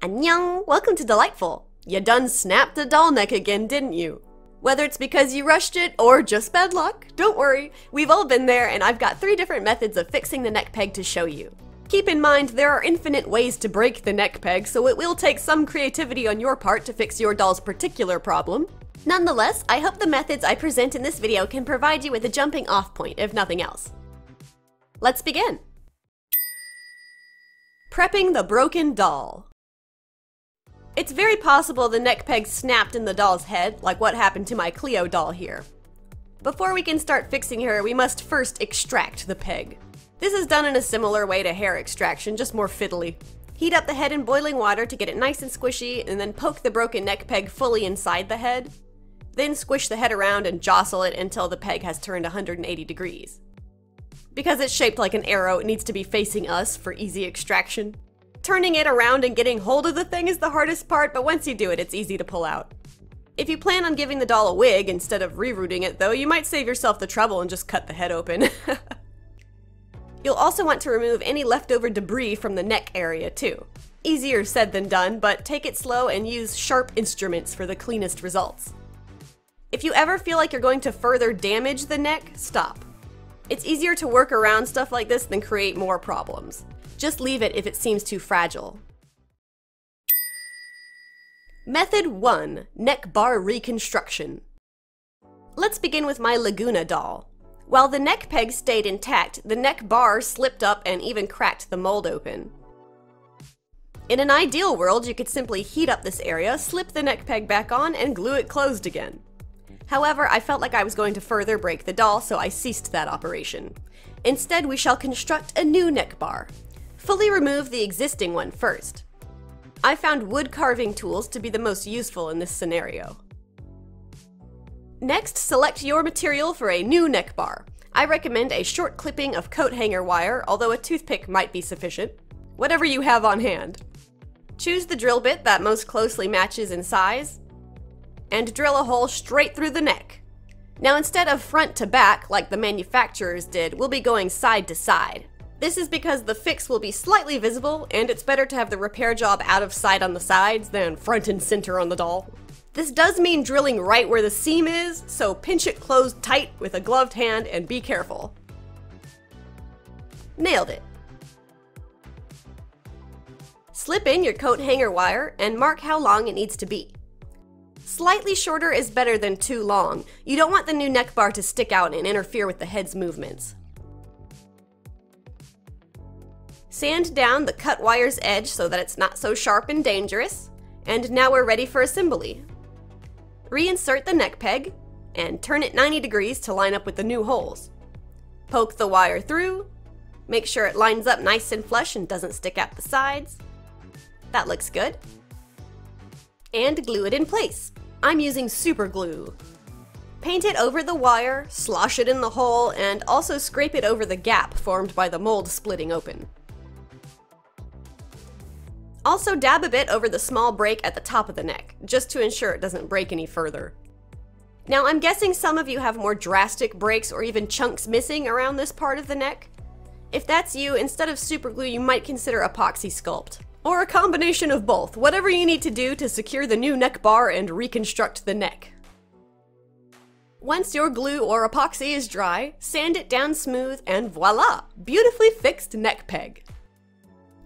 Annyeong! Welcome to Dollightful! You done snapped a doll neck again, didn't you? Whether it's because you rushed it or just bad luck, don't worry, we've all been there and I've got 3 different methods of fixing the neck peg to show you. Keep in mind there are infinite ways to break the neck peg, so it will take some creativity on your part to fix your doll's particular problem. Nonetheless, I hope the methods I present in this video can provide you with a jumping off point, if nothing else. Let's begin! Prepping the broken doll. It's very possible the neck peg snapped in the doll's head, like what happened to my Cleo doll here. Before we can start fixing her, we must first extract the peg. This is done in a similar way to hair extraction, just more fiddly. Heat up the head in boiling water to get it nice and squishy, and then poke the broken neck peg fully inside the head. Then squish the head around and jostle it until the peg has turned 180 degrees. Because it's shaped like an arrow, it needs to be facing us for easy extraction. Turning it around and getting hold of the thing is the hardest part, but once you do it, it's easy to pull out. If you plan on giving the doll a wig instead of rerouting it though, you might save yourself the trouble and just cut the head open. You'll also want to remove any leftover debris from the neck area too. Easier said than done, but take it slow and use sharp instruments for the cleanest results. If you ever feel like you're going to further damage the neck, stop. It's easier to work around stuff like this than create more problems. Just leave it if it seems too fragile. Method 1. Neck bar reconstruction. Let's begin with my Laguna doll. While the neck peg stayed intact, the neck bar slipped up and even cracked the mold open. In an ideal world, you could simply heat up this area, slip the neck peg back on, and glue it closed again. However, I felt like I was going to further break the doll, so I ceased that operation. Instead, we shall construct a new neck bar. Fully remove the existing one first. I found wood carving tools to be the most useful in this scenario. Next, select your material for a new neck bar. I recommend a short clipping of coat hanger wire, although a toothpick might be sufficient. Whatever you have on hand. Choose the drill bit that most closely matches in size, and drill a hole straight through the neck. Now instead of front to back, like the manufacturers did, we'll be going side to side. This is because the fix will be slightly visible, and it's better to have the repair job out of sight on the sides than front and center on the doll. This does mean drilling right where the seam is, so pinch it closed tight with a gloved hand and be careful. Nailed it. Slip in your coat hanger wire and mark how long it needs to be. Slightly shorter is better than too long. You don't want the new neck bar to stick out and interfere with the head's movements. Sand down the cut wire's edge so that it's not so sharp and dangerous. And now we're ready for assembly. Reinsert the neck peg and turn it 90 degrees to line up with the new holes. Poke the wire through. Make sure it lines up nice and flush and doesn't stick out the sides. That looks good. And glue it in place. I'm using super glue. Paint it over the wire, slosh it in the hole, and also scrape it over the gap formed by the mold splitting open. Also dab a bit over the small break at the top of the neck, just to ensure it doesn't break any further. Now I'm guessing some of you have more drastic breaks or even chunks missing around this part of the neck. If that's you, instead of super glue, you might consider epoxy sculpt. Or a combination of both, whatever you need to do to secure the new neck bar and reconstruct the neck. Once your glue or epoxy is dry, sand it down smooth and voila! Beautifully fixed neck peg.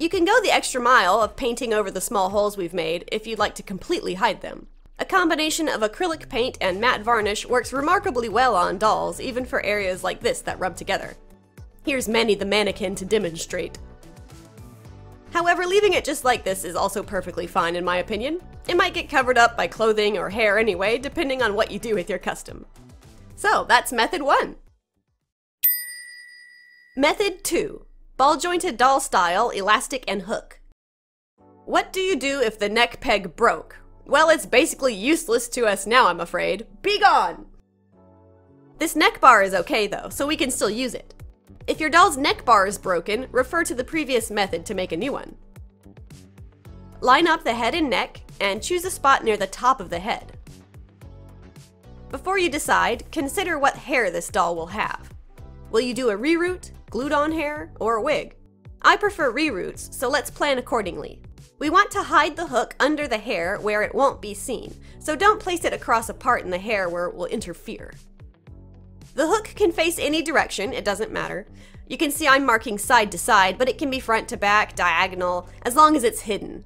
You can go the extra mile of painting over the small holes we've made if you'd like to completely hide them. A combination of acrylic paint and matte varnish works remarkably well on dolls, even for areas like this that rub together. Here's Manny the mannequin to demonstrate. However, leaving it just like this is also perfectly fine in my opinion. It might get covered up by clothing or hair anyway, depending on what you do with your custom. So that's method 1. Method 2. Ball jointed doll style, elastic and hook. What do you do if the neck peg broke? Well, it's basically useless to us now, I'm afraid. Be gone! This neck bar is okay though, so we can still use it. If your doll's neck bar is broken, refer to the previous method to make a new one. Line up the head and neck, and choose a spot near the top of the head. Before you decide, consider what hair this doll will have. Will you do a reroot, glued-on hair, or a wig? I prefer reroots, so let's plan accordingly. We want to hide the hook under the hair where it won't be seen, so don't place it across a part in the hair where it will interfere. The hook can face any direction, it doesn't matter. You can see I'm marking side to side, but it can be front to back, diagonal, as long as it's hidden.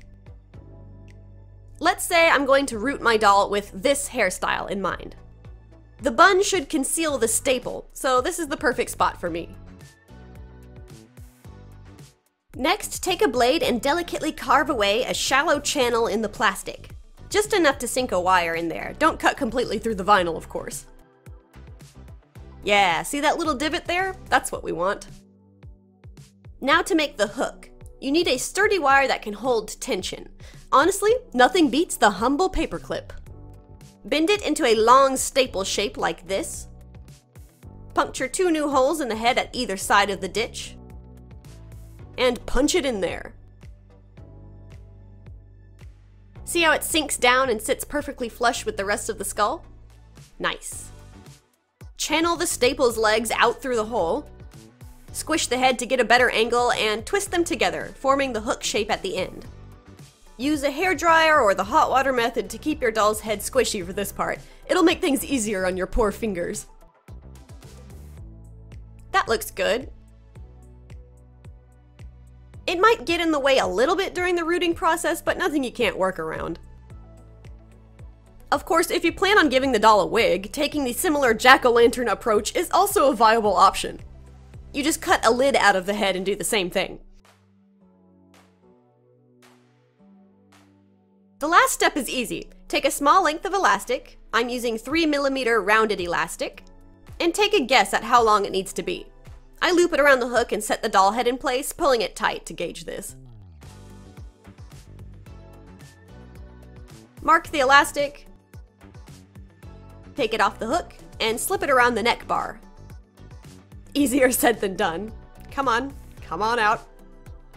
Let's say I'm going to root my doll with this hairstyle in mind. The bun should conceal the staple, so this is the perfect spot for me. Next, take a blade and delicately carve away a shallow channel in the plastic. Just enough to sink a wire in there. Don't cut completely through the vinyl, of course. Yeah, see that little divot there? That's what we want. Now to make the hook. You need a sturdy wire that can hold tension. Honestly, nothing beats the humble paperclip. Bend it into a long staple shape like this. Puncture 2 new holes in the head at either side of the ditch. And punch it in there. See how it sinks down and sits perfectly flush with the rest of the skull? Nice. Channel the staple's legs out through the hole. Squish the head to get a better angle and twist them together, forming the hook shape at the end. Use a hairdryer or the hot water method to keep your doll's head squishy for this part. It'll make things easier on your poor fingers. That looks good. It might get in the way a little bit during the rooting process, but nothing you can't work around. Of course, if you plan on giving the doll a wig, taking the similar jack-o'-lantern approach is also a viable option. You just cut a lid out of the head and do the same thing. The last step is easy. Take a small length of elastic, I'm using 3mm rounded elastic, and take a guess at how long it needs to be. I loop it around the hook and set the doll head in place, pulling it tight to gauge this. Mark the elastic, take it off the hook, and slip it around the neck bar. Easier said than done. Come on out.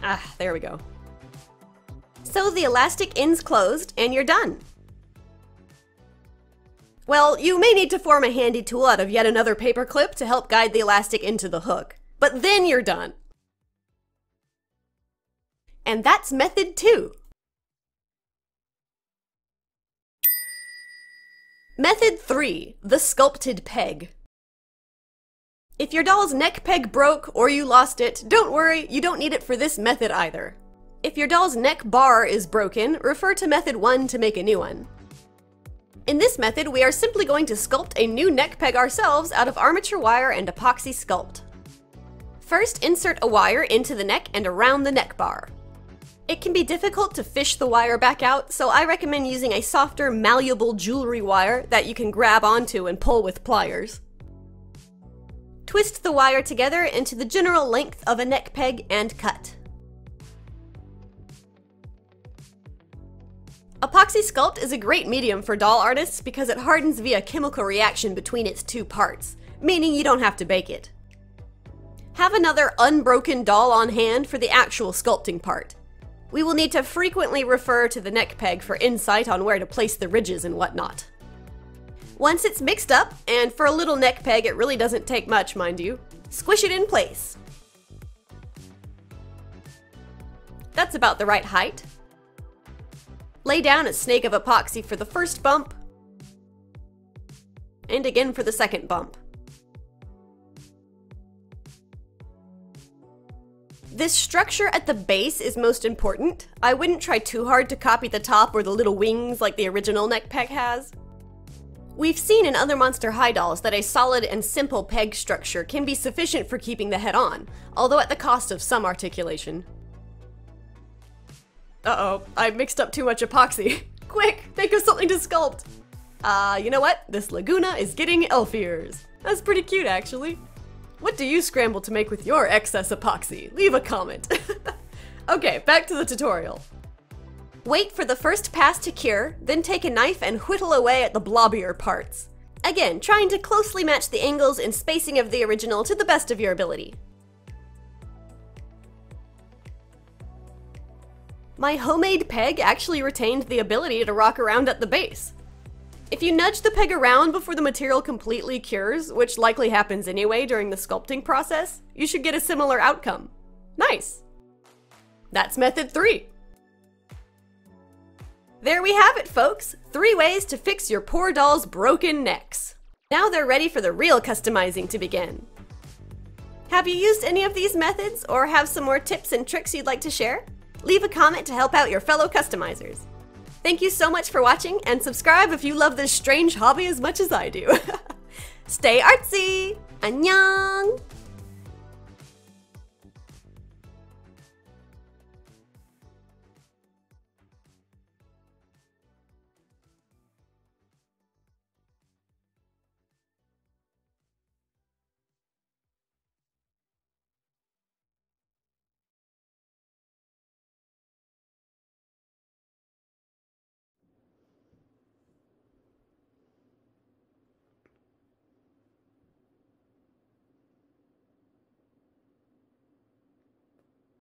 Ah, there we go. So the elastic ends closed, and you're done. Well, you may need to form a handy tool out of yet another paper clip to help guide the elastic into the hook. But then you're done. And that's method 2. Method 3, the sculpted peg. If your doll's neck peg broke or you lost it, don't worry, you don't need it for this method either. If your doll's neck bar is broken, refer to method 1 to make a new one. In this method, we are simply going to sculpt a new neck peg ourselves out of armature wire and epoxy sculpt. First, insert a wire into the neck and around the neck bar. It can be difficult to fish the wire back out, so I recommend using a softer, malleable jewelry wire that you can grab onto and pull with pliers. Twist the wire together into the general length of a neck peg and cut. Epoxy sculpt is a great medium for doll artists because it hardens via chemical reaction between its two parts, meaning you don't have to bake it. Have another unbroken doll on hand for the actual sculpting part. We will need to frequently refer to the neck peg for insight on where to place the ridges and whatnot. Once it's mixed up, and for a little neck peg it really doesn't take much, mind you, squish it in place. That's about the right height. Lay down a snake of epoxy for the first bump, and again for the second bump. This structure at the base is most important. I wouldn't try too hard to copy the top or the little wings like the original neck peg has. We've seen in other Monster High dolls that a solid and simple peg structure can be sufficient for keeping the head on, although at the cost of some articulation. Uh-oh, I mixed up too much epoxy. Quick, think of something to sculpt! You know what? This Laguna is getting elf ears. That's pretty cute, actually. What do you scramble to make with your excess epoxy? Leave a comment. Okay, back to the tutorial. Wait for the first pass to cure, then take a knife and whittle away at the blobbier parts. Again, trying to closely match the angles and spacing of the original to the best of your ability. My homemade peg actually retained the ability to rock around at the base. If you nudge the peg around before the material completely cures, which likely happens anyway during the sculpting process, you should get a similar outcome. Nice! That's method 3. There we have it, folks! 3 ways to fix your poor doll's broken necks. Now they're ready for the real customizing to begin. Have you used any of these methods, or have some more tips and tricks you'd like to share? Leave a comment to help out your fellow customizers. Thank you so much for watching, and subscribe if you love this strange hobby as much as I do. Stay artsy! Annyeong!